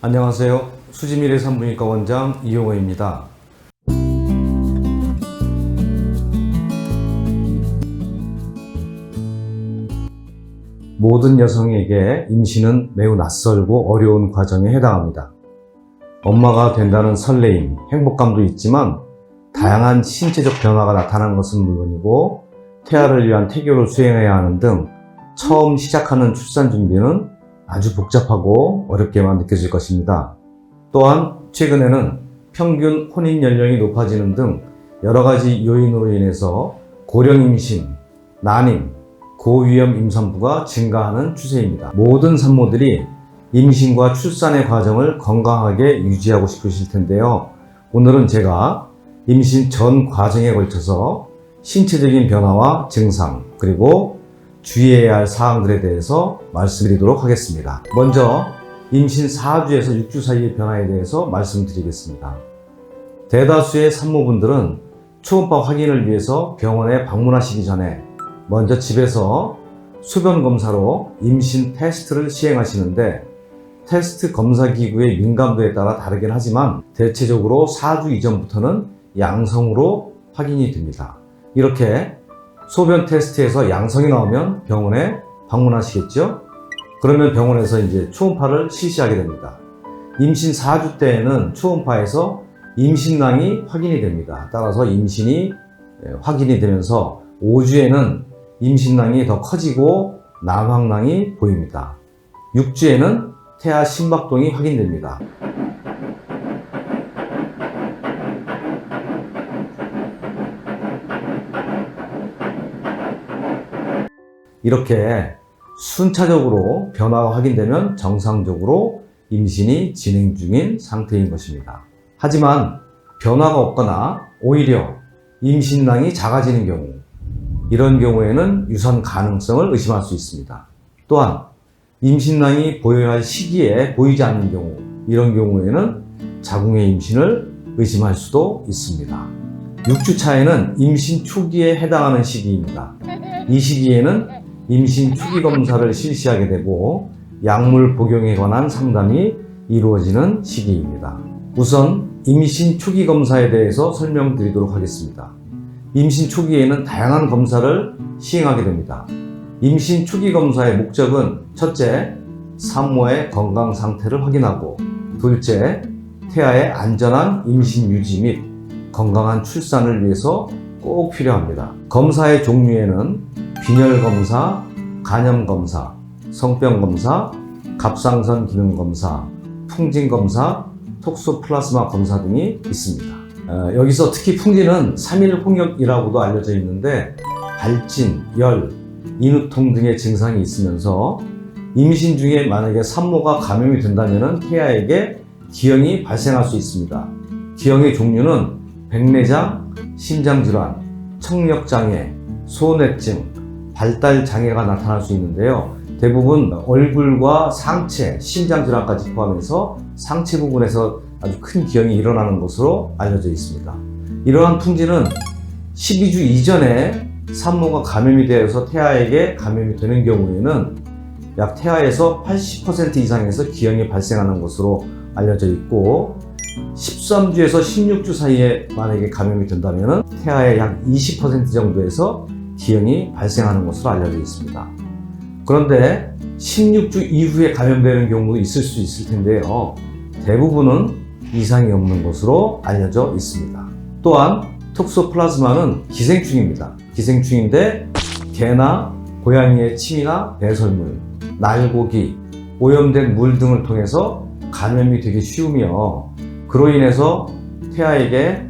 안녕하세요. 수지미래 산부인과 원장 이용호입니다. 모든 여성에게 임신은 매우 낯설고 어려운 과정에 해당합니다. 엄마가 된다는 설레임, 행복감도 있지만 다양한 신체적 변화가 나타나는 것은 물론이고 태아를 위한 태교를 수행해야 하는 등 처음 시작하는 출산 준비는 아주 복잡하고 어렵게만 느껴질 것입니다. 또한 최근에는 평균 혼인 연령이 높아지는 등 여러 가지 요인으로 인해서 고령 임신, 난임, 고위험 임산부가 증가하는 추세입니다. 모든 산모들이 임신과 출산의 과정을 건강하게 유지하고 싶으실 텐데요. 오늘은 제가 임신 전 과정에 걸쳐서 신체적인 변화와 증상, 그리고 주의해야 할 사항들에 대해서 말씀드리도록 하겠습니다. 먼저 임신 4주에서 6주 사이의 변화에 대해서 말씀드리겠습니다. 대다수의 산모분들은 초음파 확인을 위해서 병원에 방문하시기 전에 먼저 집에서 소변 검사로 임신 테스트를 시행하시는데 테스트 검사 기구의 민감도에 따라 다르긴 하지만 대체적으로 4주 이전부터는 양성으로 확인이 됩니다. 이렇게 소변 테스트에서 양성이 나오면 병원에 방문하시겠죠? 그러면 병원에서 이제 초음파를 실시하게 됩니다. 임신 4주 때에는 초음파에서 임신낭이 확인이 됩니다. 따라서 임신이 확인이 되면서 5주에는 임신낭이 더 커지고 남황낭이 보입니다. 6주에는 태아 심박동이 확인됩니다. 이렇게 순차적으로 변화가 확인되면 정상적으로 임신이 진행 중인 상태인 것입니다. 하지만 변화가 없거나 오히려 임신낭이 작아지는 경우, 이런 경우에는 유산 가능성을 의심할 수 있습니다. 또한 임신낭이 보여야 할 시기에 보이지 않는 경우, 이런 경우에는 자궁의 임신을 의심할 수도 있습니다. 6주 차에는 임신 초기에 해당하는 시기입니다. 이 시기에는 임신 초기 검사를 실시하게 되고 약물 복용에 관한 상담이 이루어지는 시기입니다. 우선 임신 초기 검사에 대해서 설명드리도록 하겠습니다. 임신 초기에는 다양한 검사를 시행하게 됩니다. 임신 초기 검사의 목적은 첫째, 산모의 건강 상태를 확인하고 둘째, 태아의 안전한 임신 유지 및 건강한 출산을 위해서 꼭 필요합니다. 검사의 종류에는 빈혈 검사, 간염 검사, 성병 검사, 갑상선 기능 검사, 풍진 검사, 톡소플라즈마 검사 등이 있습니다. 여기서 특히 풍진은 3일 홍역이라고도 알려져 있는데 발진, 열, 인후통 등의 증상이 있으면서 임신 중에 만약에 산모가 감염이 된다면 태아에게 기형이 발생할 수 있습니다. 기형의 종류는 백내장, 심장질환, 청력장애, 소뇌증, 발달장애가 나타날 수 있는데요. 대부분 얼굴과 상체, 심장질환까지 포함해서 상체 부분에서 아주 큰 기형이 일어나는 것으로 알려져 있습니다. 이러한 풍진은 12주 이전에 산모가 감염이 되어서 태아에게 감염이 되는 경우에는 약 태아에서 80% 이상에서 기형이 발생하는 것으로 알려져 있고 13주에서 16주 사이에 만약에 감염이 된다면 태아의 약 20% 정도에서 기형이 발생하는 것으로 알려져 있습니다. 그런데 16주 이후에 감염되는 경우도 있을 수 있을 텐데요. 대부분은 이상이 없는 것으로 알려져 있습니다. 또한 톡소플라즈마는 기생충입니다. 기생충인데 개나 고양이의 침이나 배설물, 날고기, 오염된 물 등을 통해서 감염이 되기 쉬우며 그로 인해서 태아에게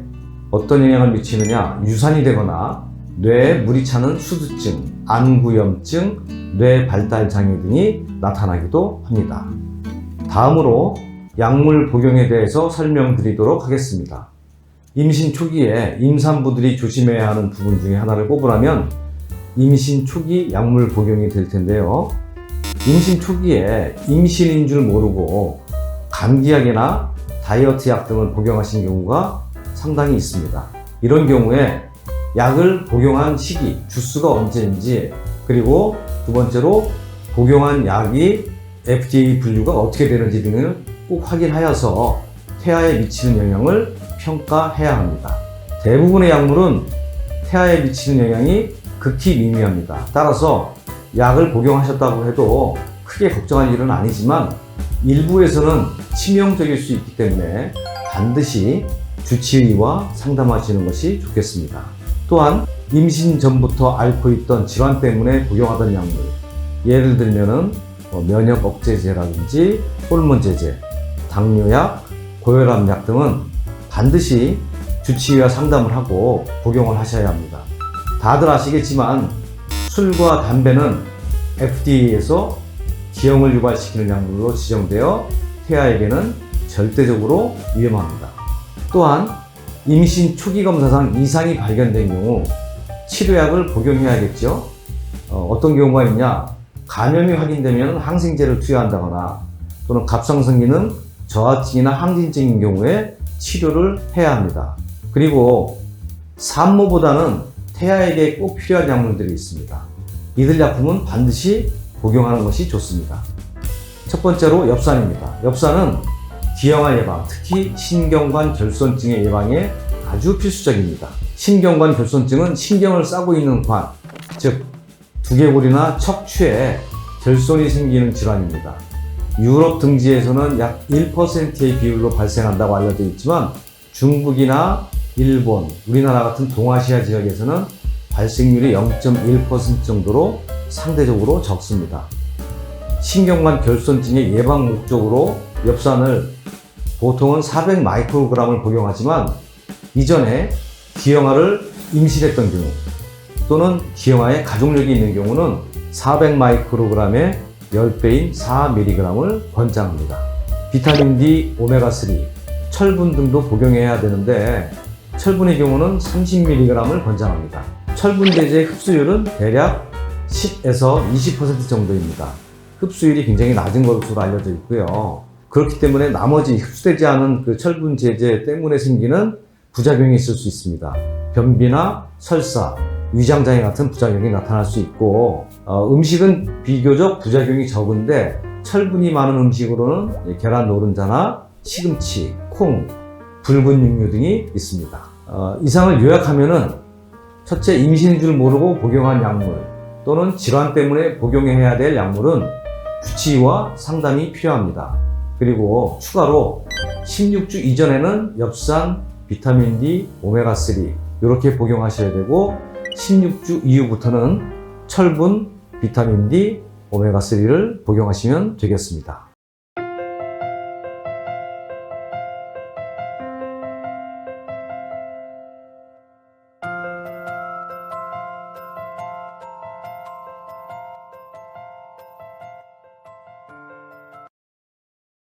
어떤 영향을 미치느냐, 유산이 되거나 뇌에 물이 차는 수두증, 안구염증, 뇌 발달 장애 등이 나타나기도 합니다. 다음으로 약물 복용에 대해서 설명드리도록 하겠습니다. 임신 초기에 임산부들이 조심해야 하는 부분 중에 하나를 꼽으라면 임신 초기 약물 복용이 될 텐데요. 임신 초기에 임신인 줄 모르고 감기약이나 다이어트 약 등을 복용하신 경우가 상당히 있습니다. 이런 경우에 약을 복용한 시기, 주수가 언제인지, 그리고 두 번째로 복용한 약이 FDA 분류가 어떻게 되는지 등을 꼭 확인하여서 태아에 미치는 영향을 평가해야 합니다. 대부분의 약물은 태아에 미치는 영향이 극히 미미합니다. 따라서 약을 복용하셨다고 해도 크게 걱정할 일은 아니지만 일부에서는 치명적일 수 있기 때문에 반드시 주치의와 상담하시는 것이 좋겠습니다. 또한 임신 전부터 앓고 있던 질환 때문에 복용하던 약물, 예를 들면은 면역 억제제라든지 호르몬 제제, 당뇨약, 고혈압약 등은 반드시 주치의와 상담을 하고 복용을 하셔야 합니다. 다들 아시겠지만 술과 담배는 FDA에서 기형을 유발시키는 약물로 지정되어 태아에게는 절대적으로 위험합니다. 또한 임신 초기 검사상 이상이 발견된 경우 치료약을 복용해야겠죠. 어떤 경우가 있냐? 감염이 확인되면 항생제를 투여한다거나 또는 갑상선기능 저하증이나 항진증인 경우에 치료를 해야 합니다. 그리고 산모보다는 태아에게 꼭 필요한 약물들이 있습니다. 이들 약품은 반드시 복용하는 것이 좋습니다. 첫 번째로 엽산입니다. 엽산은 기형아 예방, 특히 신경관 결손증의 예방에 아주 필수적입니다. 신경관 결손증은 신경을 싸고 있는 관, 즉 두개골이나 척추에 결손이 생기는 질환입니다. 유럽 등지에서는 약 1%의 비율로 발생한다고 알려져 있지만 중국이나 일본, 우리나라 같은 동아시아 지역에서는 발생률이 0.1% 정도로 상대적으로 적습니다. 신경관 결손증의 예방 목적으로 엽산을 보통은 400 마이크로그램을 복용하지만 이전에 기형아를 임신했던 경우 또는 기형아의 가족력이 있는 경우는 400 마이크로그램의 10배인 4mg을 권장합니다. 비타민 D, 오메가3, 철분 등도 복용해야 되는데 철분의 경우는 30mg을 권장합니다. 철분 대제의 흡수율은 대략 10에서 20% 정도입니다. 흡수율이 굉장히 낮은 것으로 알려져 있고요. 그렇기 때문에 나머지 흡수되지 않은 그 철분 제제 때문에 생기는 부작용이 있을 수 있습니다. 변비나 설사, 위장장애 같은 부작용이 나타날 수 있고 음식은 비교적 부작용이 적은데 철분이 많은 음식으로는 계란 노른자나 시금치, 콩, 붉은 육류 등이 있습니다. 이상을 요약하면은 첫째, 임신인 줄 모르고 복용한 약물 또는 질환 때문에 복용해야 될 약물은 주치의와 상담이 필요합니다. 그리고 추가로 16주 이전에는 엽산, 비타민 D, 오메가3 이렇게 복용하셔야 되고 16주 이후부터는 철분, 비타민 D, 오메가3를 복용하시면 되겠습니다.